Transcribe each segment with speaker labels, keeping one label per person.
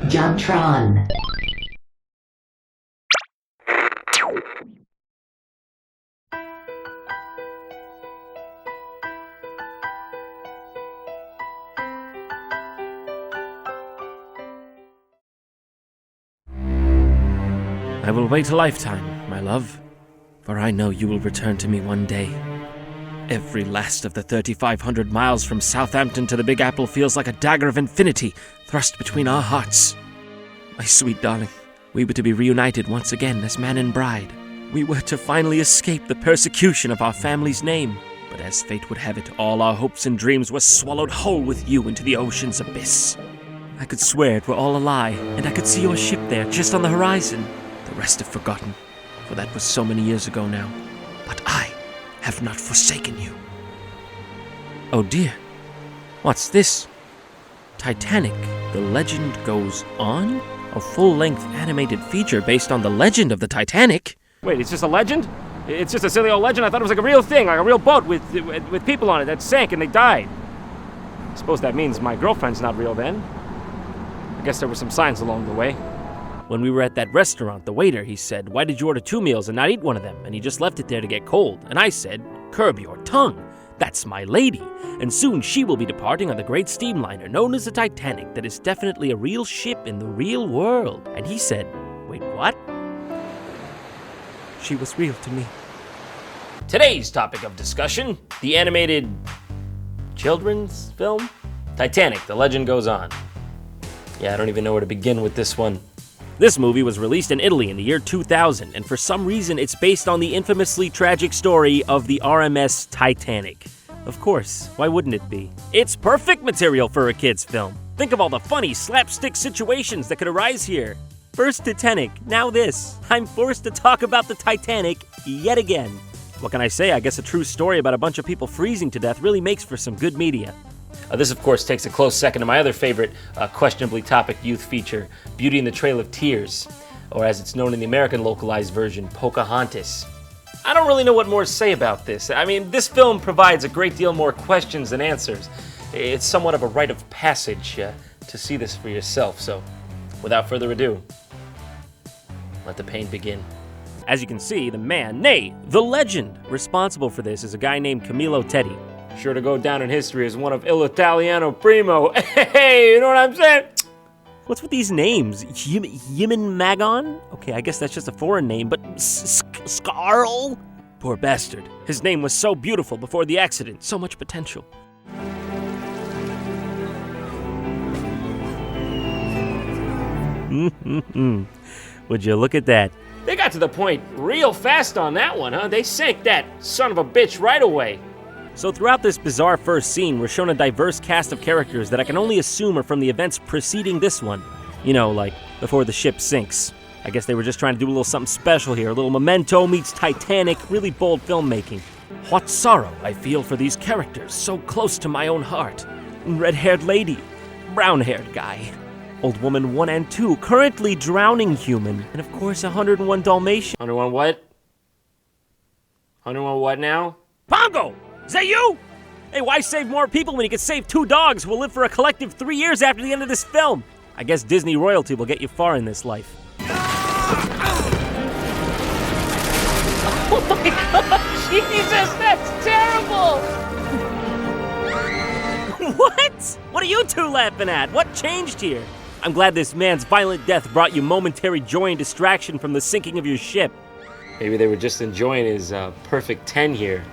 Speaker 1: Jumptron.
Speaker 2: I will wait a lifetime, my love, for I know you will return to me one day. Every last of the 3,500 miles from Southampton to the Big Apple feels like a dagger of infinity thrust between our hearts. My sweet darling, we were to be reunited once again as man and bride. We were to finally escape the persecution of our family's name. But as fate would have it, all our hopes and dreams were swallowed whole with you into the ocean's abyss. I could swear it were all a lie, and I could see your ship there just on the horizon. The rest have forgotten, for that was so many years ago now. But I have not forsaken you. Oh dear, what's this? Titanic, The Legend Goes On? A full-length animated feature based on the legend of the Titanic?
Speaker 3: Wait, it's just a legend? It's just a silly old legend? I thought it was like a real thing, like a real boat with people on it that sank and they died. I suppose that means my girlfriend's not real then. I guess there were some signs along the way.
Speaker 2: When we were at that restaurant, the waiter, he said, "Why did you order 2 meals and not eat one of them?" And he just left it there to get cold. And I said, "Curb your tongue. That's my lady. And soon she will be departing on the great steamliner known as the Titanic that is definitely a real ship in the real world." And he said, "Wait, what?" She was real to me. Today's topic of discussion, the animated children's film, Titanic, The Legend Goes On. Yeah, I don't even know where to begin with this one. This movie was released in Italy in the year 2000, and for some reason it's based on the infamously tragic story of the RMS Titanic. Of course, why wouldn't it be? It's perfect material for a kid's film. Think of all the funny slapstick situations that could arise here. First Titanic, now this. I'm forced to talk about the Titanic yet again. What can I say? I guess a true story about a bunch of people freezing to death really makes for some good media. This, of course, takes a close second to my other favorite questionably topic youth feature, Beauty and the Trail of Tears, or as it's known in the American localized version, Pocahontas. I don't really know what more to say about this. I mean, this film provides a great deal more questions than answers. It's somewhat of a rite of passage to see this for yourself, so without further ado, let the pain begin. As you can see, the man, nay, the legend, responsible for this is a guy named Camillo Teddy. Sure to go down in history as one of Il Italiano Primo. Hey, you know what I'm saying? What's with these names? Yimin Magon? Okay, I guess that's just a foreign name, but Scarl? Poor bastard. His name was so beautiful before the accident. So much potential. Would you look at that? They got to the point real fast on that one, huh? They sank that son of a bitch right away. So throughout this bizarre first scene, we're shown a diverse cast of characters that I can only assume are from the events preceding this one. You know, like before the ship sinks. I guess they were just trying to do a little something special here. A little Memento meets Titanic, really bold filmmaking. What sorrow I feel for these characters, so close to my own heart. Red-haired lady, brown-haired guy. Old woman 1 and 2, currently drowning human. And of course, 101 Dalmatian. 101 what? 101 what now? Pongo! Is that you? Hey, why save more people when you could save 2 dogs who will live for a collective 3 years after the end of this film? I guess Disney royalty will get you far in this life. Oh my God, Jesus, that's terrible! What? What are you two laughing at? What changed here? I'm glad this man's violent death brought you momentary joy and distraction from the sinking of your ship. Maybe they were just enjoying his perfect 10 here.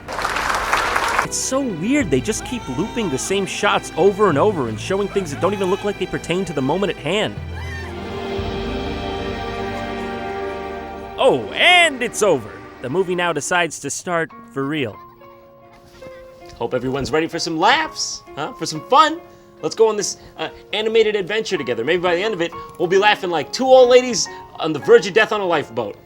Speaker 2: It's so weird, they just keep looping the same shots over and over and showing things that don't even look like they pertain to the moment at hand. Oh, and it's over. The movie now decides to start for real. Hope everyone's ready for some laughs, huh? For some fun. Let's go on this animated adventure together. Maybe by the end of it, we'll be laughing like 2 old ladies on the verge of death on a lifeboat.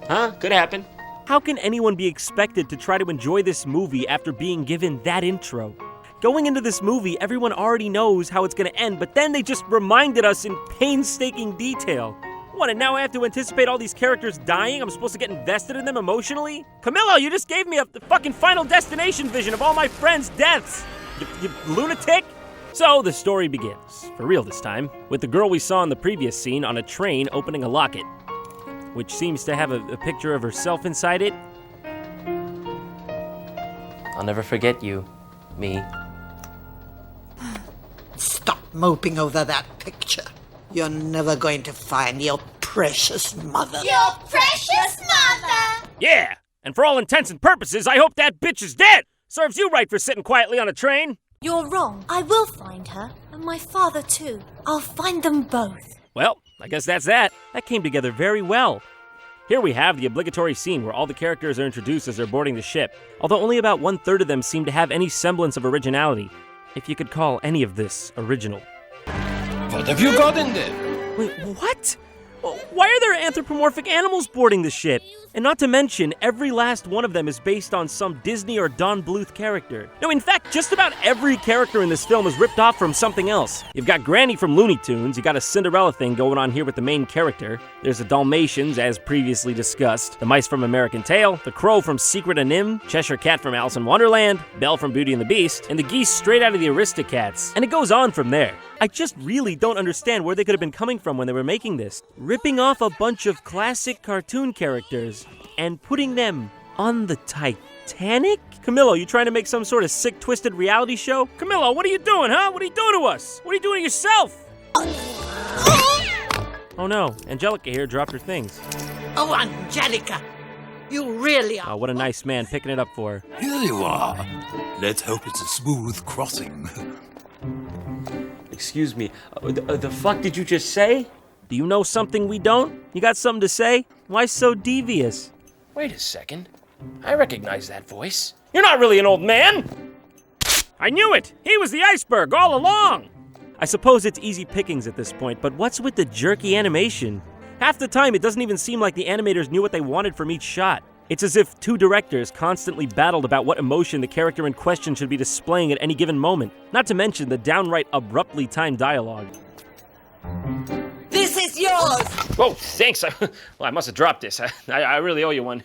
Speaker 2: Huh? Could happen. How can anyone be expected to try to enjoy this movie after being given that intro? Going into this movie, everyone already knows how it's gonna end, but then they just reminded us in painstaking detail. What, and now I have to anticipate all these characters dying? I'm supposed to get invested in them emotionally? Camillo, you just gave me a fucking Final Destination vision of all my friends' deaths! You lunatic?
Speaker 3: So the story begins, for real this time, with the girl we saw in the previous scene on a train opening a locket, which seems to have a picture of herself inside it.
Speaker 2: I'll never forget you, me.
Speaker 1: Stop moping over that picture. You're never going to find your precious mother.
Speaker 4: Your precious mother!
Speaker 3: Yeah, and for all intents and purposes, I hope that bitch is dead! Serves you right for sitting quietly on a train.
Speaker 4: You're wrong. I will find her, and my father too. I'll find them both.
Speaker 3: Well, I guess that's that. That came together very well. Here we have the obligatory scene where all the characters are introduced as they're boarding the ship, although only about 1/3 of them seem to have any semblance of originality, if you could call any of this original.
Speaker 5: What have you got in there?
Speaker 3: Wait, what? Why are there anthropomorphic animals boarding the ship? And not to mention, every last one of them is based on some Disney or Don Bluth character. No, in fact, just about every character in this film is ripped off from something else. You've got Granny from Looney Tunes, you got a Cinderella thing going on here with the main character. There's the Dalmatians, as previously discussed, the mice from American Tail, the crow from Secret of Nim, Cheshire Cat from Alice in Wonderland, Belle from Beauty and the Beast, and the geese straight out of the Aristocats. And it goes on from there. I just really don't understand where they could have been coming from when they were making this. Ripping off a bunch of classic cartoon characters and putting them on the Titanic? Camillo, you trying to make some sort of sick, twisted reality show? Camillo, what are you doing, huh? What are you doing to us? What are you doing to yourself? Oh no, Angelica here dropped her things.
Speaker 1: Oh, Angelica, you really are.
Speaker 3: Oh, what a nice man picking it up for her.
Speaker 5: Here you are. Let's hope it's a smooth crossing.
Speaker 2: Excuse me, the fuck did you just say?
Speaker 3: Do you know something we don't? You got something to say? Why so devious?
Speaker 2: Wait a second. I recognize that voice. You're not really an old man!
Speaker 3: I knew it! He was the iceberg all along! I suppose it's easy pickings at this point, but what's with the jerky animation? Half the time, it doesn't even seem like the animators knew what they wanted from each shot. It's as if two directors constantly battled about what emotion the character in question should be displaying at any given moment, not to mention the downright abruptly timed dialogue.
Speaker 1: This is yours!
Speaker 2: Whoa, thanks. Well, I must have dropped this. I really owe you one.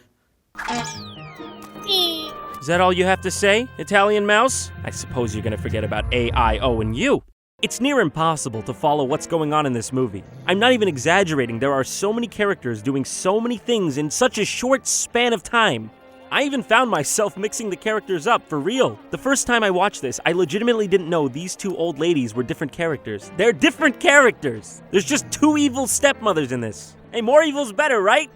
Speaker 3: Is that all you have to say, Italian mouse? I suppose you're gonna forget about A, I, O, and U. It's near impossible to follow what's going on in this movie. I'm not even exaggerating, there are so many characters doing so many things in such a short span of time. I even found myself mixing the characters up, for real. The first time I watched this, I legitimately didn't know these two old ladies were different characters. They're different characters! There's just two evil stepmothers in this. Hey, more evil's better, right?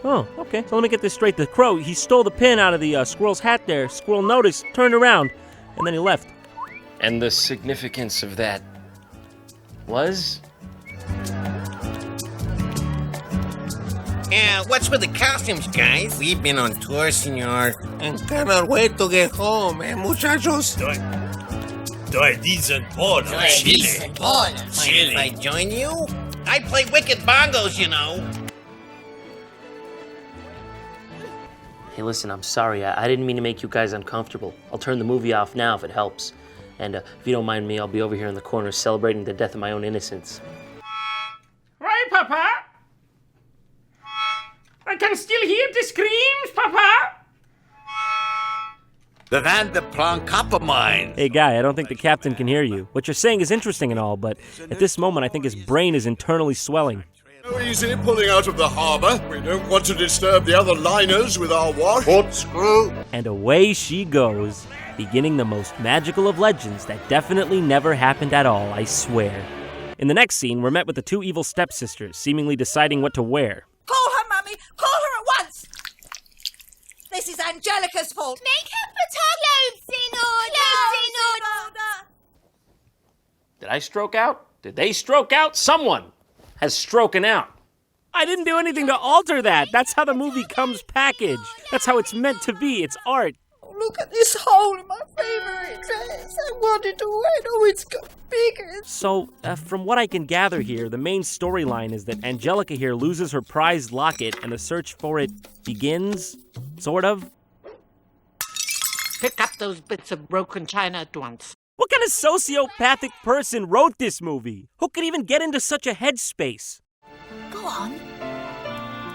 Speaker 3: Oh, okay. So let me get this straight. The crow, he stole the pin out of the squirrel's hat there. Squirrel noticed, turned around, and then he left.
Speaker 2: And the significance of that was?
Speaker 6: Yeah, what's with the costumes, guys? We've been on tour, senor, and cannot wait to get home, muchachos?
Speaker 5: Doi decent porno. Chile.
Speaker 6: Mind if I join you? I play wicked bongos, you know.
Speaker 2: Hey, listen, I'm sorry. I didn't mean to make you guys uncomfortable. I'll turn the movie off now if it helps. And if you don't mind me, I'll be over here in the corner celebrating the death of my own innocence.
Speaker 3: Right, Papa? I can still hear the screams, Papa!
Speaker 5: The Van de Plan copper mine.
Speaker 3: Hey, guy, I don't think the captain can hear you. What you're saying is interesting and all, but at this moment, I think his brain is internally swelling.
Speaker 7: So easy pulling out of the harbor. We don't want to disturb the other liners with our wash. Port screw.
Speaker 3: And away she goes, beginning the most magical of legends that definitely never happened at all, I swear. In the next scene, we're met with the two evil stepsisters, seemingly deciding what to wear.
Speaker 1: Call her, Mummy! Call her at once! This is Angelica's fault.
Speaker 4: Make her put our clothes in order!
Speaker 2: Did I stroke out? Did they stroke out? Someone has stroken out.
Speaker 3: I didn't do anything to alter that. That's how the movie comes packaged. That's how it's meant to be. It's art.
Speaker 1: Oh, look at this hole in my favorite dress. I wanted to wear it. Oh, it's got bigger.
Speaker 3: So, from what I can gather here, the main storyline is that Angelica here loses her prized locket and the search for it begins, sort of.
Speaker 1: Pick up those bits of broken china at once.
Speaker 3: What kind of sociopathic person wrote this movie? Who could even get into such a headspace?
Speaker 4: Go on.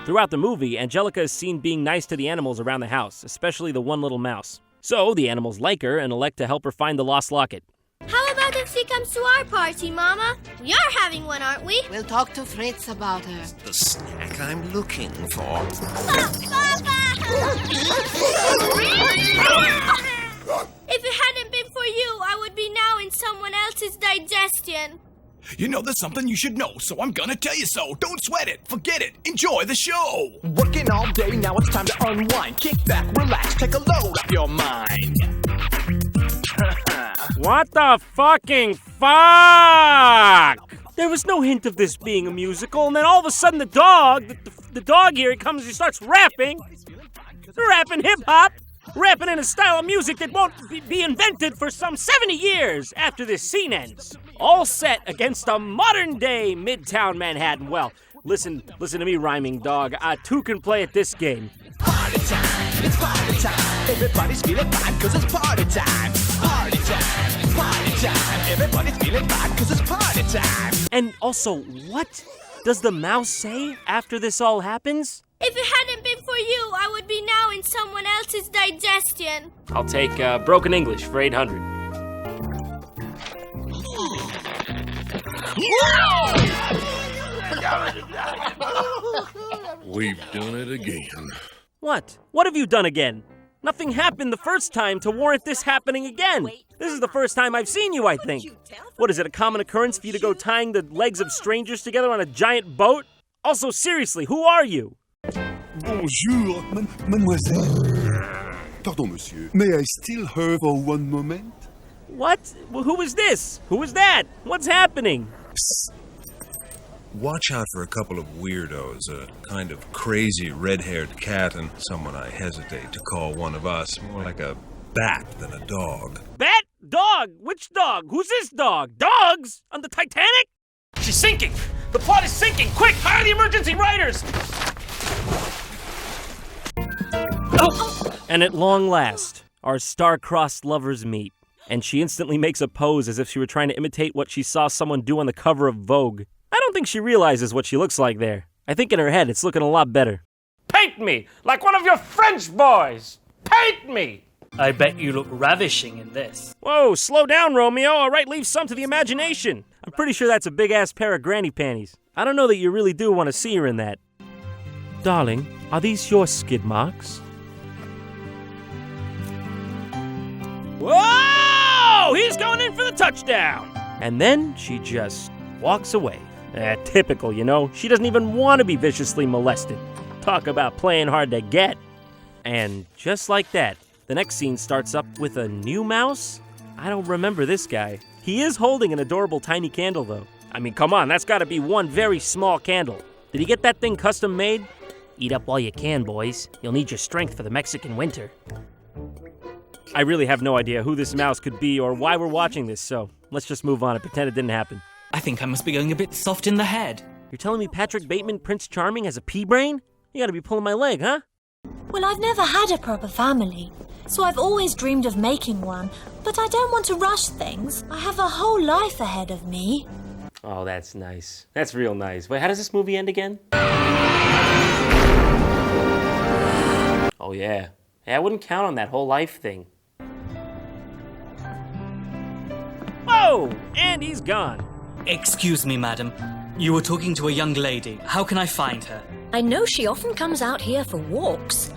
Speaker 3: Throughout the movie, Angelica is seen being nice to the animals around the house, especially the one little mouse. So the animals like her and elect to help her find the lost locket.
Speaker 4: How about if she comes to our party, Mama? We are having one, aren't we?
Speaker 1: We'll talk to Fritz about her.
Speaker 6: The snack I'm looking for.
Speaker 4: If it hadn't been for you, I would be now in someone else's digestion.
Speaker 5: You know there's something you should know, so I'm gonna tell you so. Don't sweat it, forget it, enjoy the show.
Speaker 8: Working all day, now it's time to unwind. Kick back, relax, take a load off your mind.
Speaker 3: What the fucking fuck? There was no hint of this being a musical, and then all of a sudden the dog here, he comes, he starts rapping. Rapping hip-hop. Rapping in a style of music that won't be invented for some 70 years after this scene ends. All set against a modern-day Midtown Manhattan. Well, listen to me rhyming, dog. Two can play at this game.
Speaker 8: Party time, it's party time. Everybody's feeling fine cause it's party time. Party time, it's party time. Everybody's feeling fine cause it's party time.
Speaker 3: And also, what does the mouse say after this all happens?
Speaker 4: If it hadn't been for you, I would be now in someone else's digestion.
Speaker 3: I'll take broken English for 800.
Speaker 7: We've done it again.
Speaker 3: What? What have you done again? Nothing happened the first time to warrant this happening again. This is the first time I've seen you, I think. What is it, a common occurrence for you to go tying the legs of strangers together on a giant boat? Also, seriously, who are you?
Speaker 9: Bonjour, mademoiselle. Pardon, monsieur. May I still her for one moment?
Speaker 3: What? Well, who is this? Who is that? What's happening?
Speaker 9: Psst.
Speaker 6: Watch out for a couple of weirdos, a kind of crazy red-haired cat and someone I hesitate to call one of us, more like a bat than a dog.
Speaker 3: Bat? Dog? Which dog? Who's this dog? Dogs? On the Titanic?
Speaker 2: She's sinking! The plot is sinking! Quick, hire the emergency riders!
Speaker 3: And at long last, our star-crossed lovers meet. And she instantly makes a pose as if she were trying to imitate what she saw someone do on the cover of Vogue. I don't think she realizes what she looks like there. I think in her head it's looking a lot better.
Speaker 2: Paint me like one of your French boys! Paint me!
Speaker 10: I bet you look ravishing in this.
Speaker 3: Whoa, slow down, Romeo. All right, leave some to the imagination. I'm pretty sure that's a big-ass pair of granny panties. I don't know that you really do want to see her in that. Darling, are these your skid marks? Whoa! He's going in for the touchdown! And then she just walks away. Typical, you know. She doesn't even want to be viciously molested. Talk about playing hard to get. And just like that, the next scene starts up with a new mouse? I don't remember this guy. He is holding an adorable tiny candle, though. I mean, come on, that's gotta be one very small candle. Did he get that thing custom made? Eat up while you can, boys. You'll need your strength for the Mexican winter. I really have no idea who this mouse could be or why we're watching this, so let's just move on and pretend it didn't happen.
Speaker 10: I think I must be going a bit soft in the head.
Speaker 3: You're telling me Patrick Bateman, Prince Charming, has a pea brain? You gotta be pulling my leg, huh?
Speaker 4: Well, I've never had a proper family, so I've always dreamed of making one, but I don't want to rush things. I have a whole life ahead of me.
Speaker 3: Oh, that's nice. That's real nice. Wait, how does this movie end again? Oh, yeah. Hey, I wouldn't count on that whole life thing. Whoa! And he's gone.
Speaker 10: Excuse me, madam. You were talking to a young lady. How can I find her?
Speaker 11: I know she often comes out here for walks.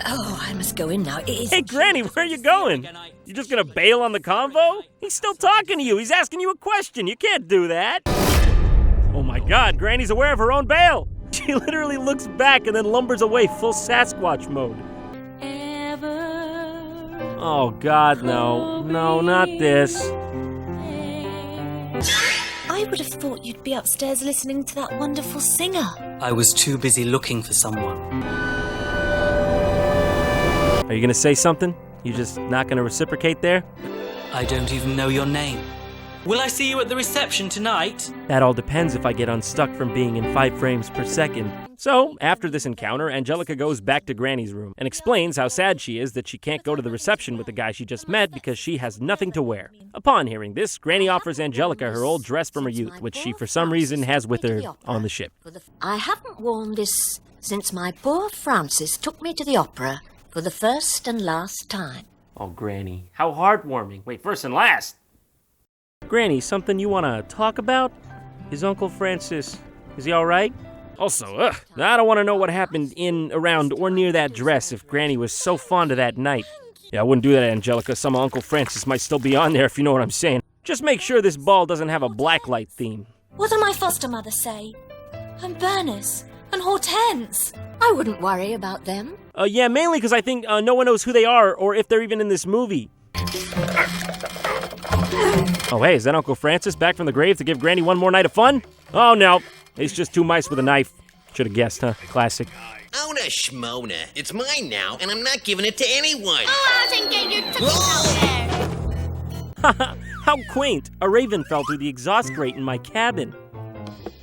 Speaker 11: Oh, I must go in now. It is.
Speaker 3: Hey, Granny, where are you going? You just gonna bail on the convo? He's still talking to you. He's asking you a question. You can't do that. Oh my God, Granny's aware of her own bail. She literally looks back and then lumbers away full Sasquatch mode. Oh God, no. No, not this.
Speaker 4: I would have thought you'd be upstairs listening to that wonderful singer.
Speaker 10: I was too busy looking for someone.
Speaker 3: Are you gonna say something? You just not gonna reciprocate there?
Speaker 10: I don't even know your name. Will I see you at the reception tonight?
Speaker 3: That all depends if I get unstuck from being in 5 frames per second. So, after this encounter, Angelica goes back to Granny's room and explains how sad she is that she can't go to the reception with the guy she just met because she has nothing to wear. Upon hearing this, Granny offers Angelica her old dress from her youth, which she for some reason has with her on the ship.
Speaker 11: I haven't worn this since my poor Francis took me to the opera for the first and last time.
Speaker 3: Oh, Granny, how heartwarming. Wait, first and last. Granny, something you want to talk about? Is Uncle Francis, is he all right? Also, I don't want to know what happened in, around, or near that dress if Granny was so fond of that night. Yeah, I wouldn't do that, Angelica. Some of Uncle Francis might still be on there, if you know what I'm saying. Just make sure this ball doesn't have a blacklight theme.
Speaker 4: What did my foster mother say? And Bernice and Hortense.
Speaker 11: I wouldn't worry about them.
Speaker 3: Yeah, mainly because I think no one knows who they are or if they're even in this movie. Oh, hey, is that Uncle Francis back from the grave to give Granny one more night of fun? Oh, no. It's just two mice with a knife. Should have guessed, huh? Classic.
Speaker 12: Ona Shmona. It's mine now, and I'm not giving it to anyone.
Speaker 13: Oh, out and get your tucky out there.
Speaker 3: How quaint. A raven fell through the exhaust grate in my cabin.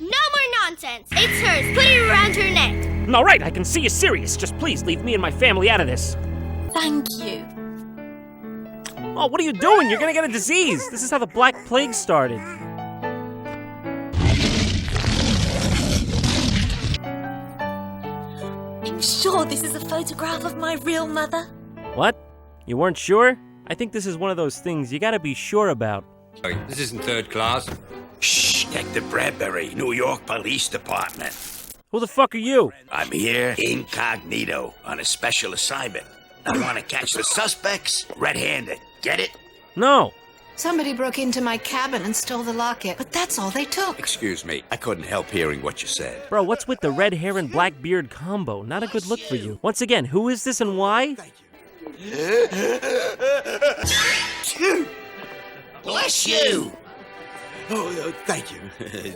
Speaker 13: No more nonsense. It's hers. Put it around her neck.
Speaker 3: All right, I can see you're serious. Just please leave me and my family out of this.
Speaker 4: Thank you.
Speaker 3: Oh, what are you doing? You're gonna get a disease. This is how the Black Plague started.
Speaker 4: I'm sure this is a photograph of my real mother.
Speaker 3: What? You weren't sure? I think this is one of those things you gotta be sure about.
Speaker 14: This isn't third class.
Speaker 15: Shh, Detective Bradbury, New York Police Department.
Speaker 3: Who the fuck are you?
Speaker 15: I'm here incognito on a special assignment. I want to catch the suspects red-handed. Get it?
Speaker 3: No.
Speaker 16: Somebody broke into my cabin and stole the locket, but that's all they took.
Speaker 15: Excuse me, I couldn't help hearing what you said.
Speaker 3: Bro, what's with the red hair and black beard combo? Not a good look for you. Once again, who is this and why?
Speaker 12: Bless you!
Speaker 15: Oh, thank you.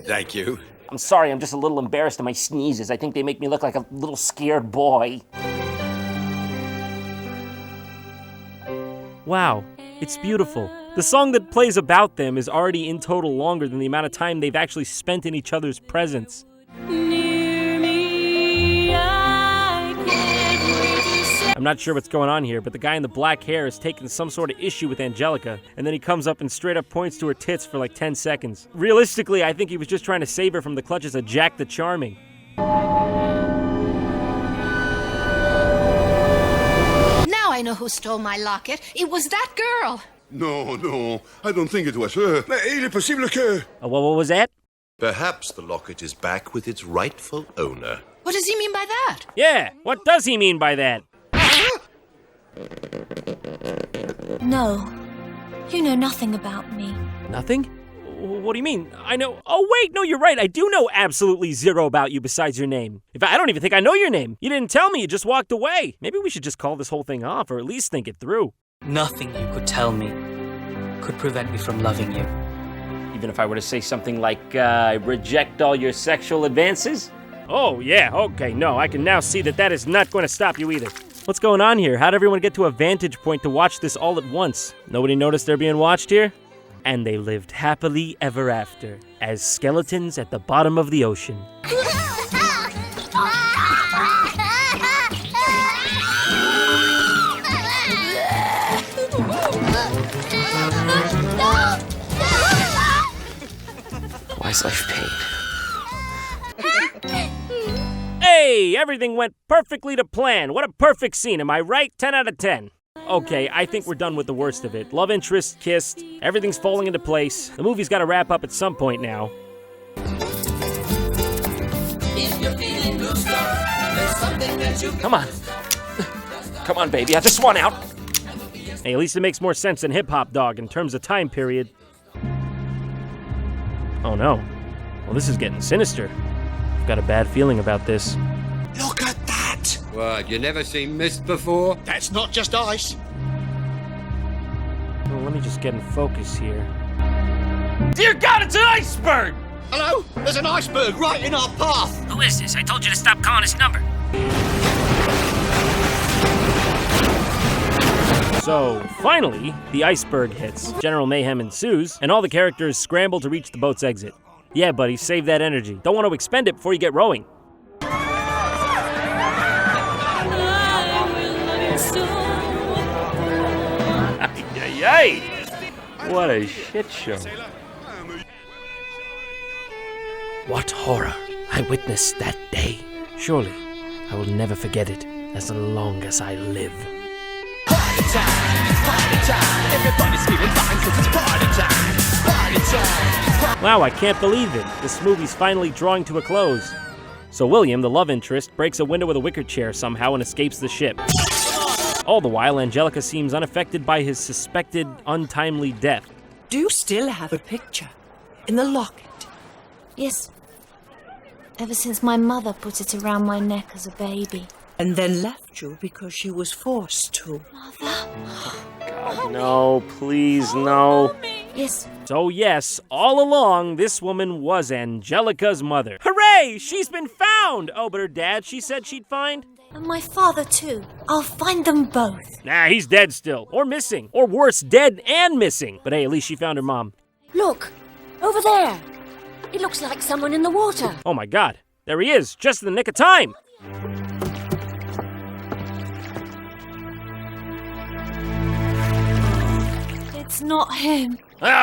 Speaker 15: Thank you.
Speaker 2: I'm sorry, I'm just a little embarrassed of my sneezes. I think they make me look like a little scared boy.
Speaker 3: Wow, it's beautiful. The song that plays about them is already in total longer than the amount of time they've actually spent in each other's presence. I'm not sure what's going on here, but the guy in the black hair is taking some sort of issue with Angelica, and then he comes up and straight up points to her tits for like 10 seconds. Realistically, I think he was just trying to save her from the clutches of Jack the Charming.
Speaker 16: Now I know who stole my locket. It was that girl.
Speaker 9: No, I don't think it was her. Mais il est possible que...
Speaker 3: What was that?
Speaker 17: Perhaps the locket is back with its rightful owner.
Speaker 16: What does he mean by that?
Speaker 3: Yeah, what does he mean by that?
Speaker 4: No. You know nothing about me.
Speaker 3: Nothing? What do you mean? I know... Oh, wait, no, you're right. I do know absolutely zero about you besides your name. In fact, I don't even think I know your name. You didn't tell me, you just walked away. Maybe we should just call this whole thing off, or at least think it through.
Speaker 10: Nothing you could tell me could prevent me from loving you.
Speaker 2: Even if I were to say something like, I reject all your sexual advances?
Speaker 3: Oh, yeah, okay, no, I can now see that that is not going to stop you either. What's going on here? How'd everyone get to a vantage point to watch this all at once? Nobody noticed they're being watched here? And they lived happily ever after, as skeletons at the bottom of the ocean.
Speaker 2: Why is life pain?
Speaker 3: Hey, everything went perfectly to plan. What a perfect scene, am I right? 10 out of 10. Okay, I think we're done with the worst of it. Love interest, kissed, everything's falling into place. The movie's gotta wrap up at some point now.
Speaker 2: Come on. Come on, baby, I just want out.
Speaker 3: Hey, at least it makes more sense than Hip Hop Dog in terms of time period. Oh no. Well, this is getting sinister. I've got a bad feeling about this.
Speaker 7: Look at that!
Speaker 14: What, you never seen mist before?
Speaker 7: That's not just ice.
Speaker 3: Well, let me just get in focus here.
Speaker 2: Dear God, it's an iceberg!
Speaker 7: Hello? There's an iceberg right in our path!
Speaker 3: Who is this? I told you to stop calling this number. So, finally, the iceberg hits. General mayhem ensues, and all the characters scramble to reach the boat's exit. Yeah, buddy, save that energy. Don't want to expend it before you get rowing.
Speaker 2: Yay! What a shit show.
Speaker 3: What horror I witnessed that day. Surely,
Speaker 2: I will never forget it as long as I live.
Speaker 8: Party time, everybody's feeling fine 'cause it's party time. Party time.
Speaker 3: Wow, I can't believe it. This movie's finally drawing to a close. So William, the love interest, breaks a window with a wicker chair somehow and escapes the ship. All the while, Angelica seems unaffected by his suspected untimely death.
Speaker 18: Do you still have a picture in the locket?
Speaker 4: Yes. Ever since my mother put it around my neck as a baby.
Speaker 18: And then left you because she was forced to.
Speaker 3: God, no, please, no.
Speaker 4: Yes.
Speaker 3: So yes, all along, this woman was Angelica's mother. Hooray! She's been found! Oh, but her dad, she said she'd find?
Speaker 4: And my father, too. I'll find them both.
Speaker 3: Nah, he's dead still. Or missing. Or worse, dead and missing. But hey, at least she found her mom.
Speaker 11: Look, over there. It looks like someone in the water.
Speaker 3: Oh my God, there he is, just in the nick of time.
Speaker 4: It's not him.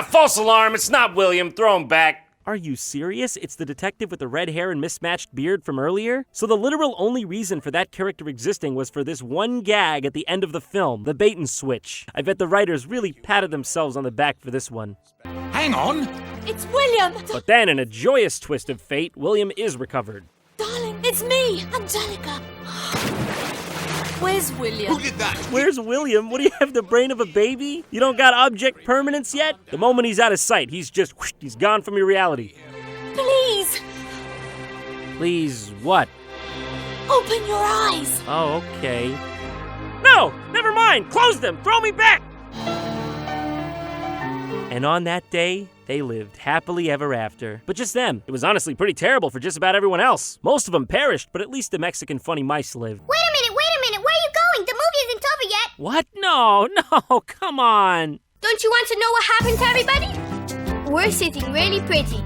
Speaker 2: False alarm, it's not William, throw him back.
Speaker 3: Are you serious? It's the detective with the red hair and mismatched beard from earlier? So the literal only reason for that character existing was for this one gag at the end of the film, the bait and switch. I bet the writers really patted themselves on the back for this one.
Speaker 5: Hang on.
Speaker 4: It's William!
Speaker 3: But then, in a joyous twist of fate, William is recovered.
Speaker 4: Darling, it's me, Angelica. Where's William?
Speaker 5: Who did that?
Speaker 3: Where's William? What do you have, the brain of a baby? You don't got object permanence yet? The moment he's out of sight, he's just, whoosh, he's gone from your reality.
Speaker 4: Please!
Speaker 3: Please, what?
Speaker 4: Open your eyes!
Speaker 3: Oh, okay. No! Never mind! Close them! Throw me back! And on that day, they lived happily ever after. But just them. It was honestly pretty terrible for just about everyone else. Most of them perished, but at least the Mexican funny mice lived.
Speaker 13: Wait a minute, where are you going? The movie isn't over yet.
Speaker 3: What? No, come on.
Speaker 13: Don't you want to know what happened to everybody? We're sitting really pretty.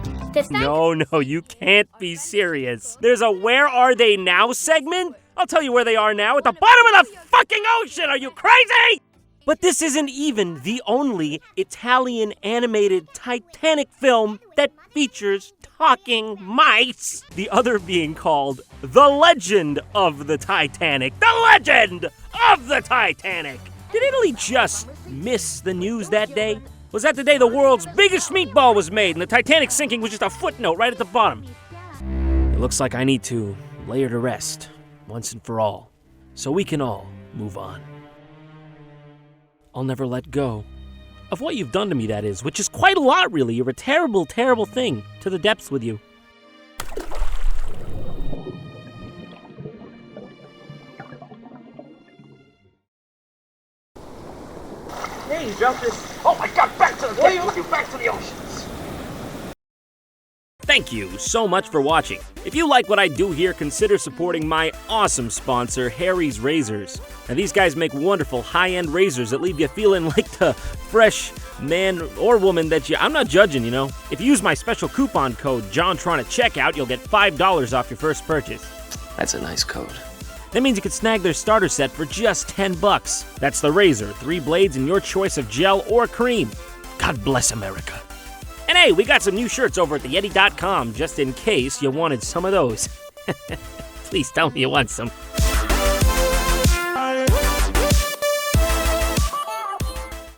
Speaker 3: No, you can't be serious. There's a Where Are They Now segment? I'll tell you where they are now, at the bottom of the fucking ocean! Are you crazy? But this isn't even the only Italian animated Titanic film that features talking mice. The other being called The Legend of the Titanic. The Legend of the Titanic! Did Italy just miss the news that day? Was that the day the world's biggest meatball was made and the Titanic sinking was just a footnote right at the bottom? It looks like I need to lay her to rest, once and for all, so we can all move on. I'll never let go of what you've done to me, that is, which is quite a lot, really. You're a terrible, terrible thing to the depths with you.
Speaker 19: Hey, you dropped this. Oh my God, back to the depths with you, back to the oceans.
Speaker 3: Thank you so much for watching. If you like what I do here, consider supporting my awesome sponsor, Harry's Razors. Now, these guys make wonderful high-end razors that leave you feeling like the fresh man or woman that I'm not judging, you know. If you use my special coupon code, JohnTron, at checkout, you'll get $5 off your first purchase.
Speaker 2: That's a nice code.
Speaker 3: That means you can snag their starter set for just $10. That's the razor, 3 blades, and your choice of gel or cream. God bless America. And hey, we got some new shirts over at theyeti.com, just in case you wanted some of those. Please tell me you want some.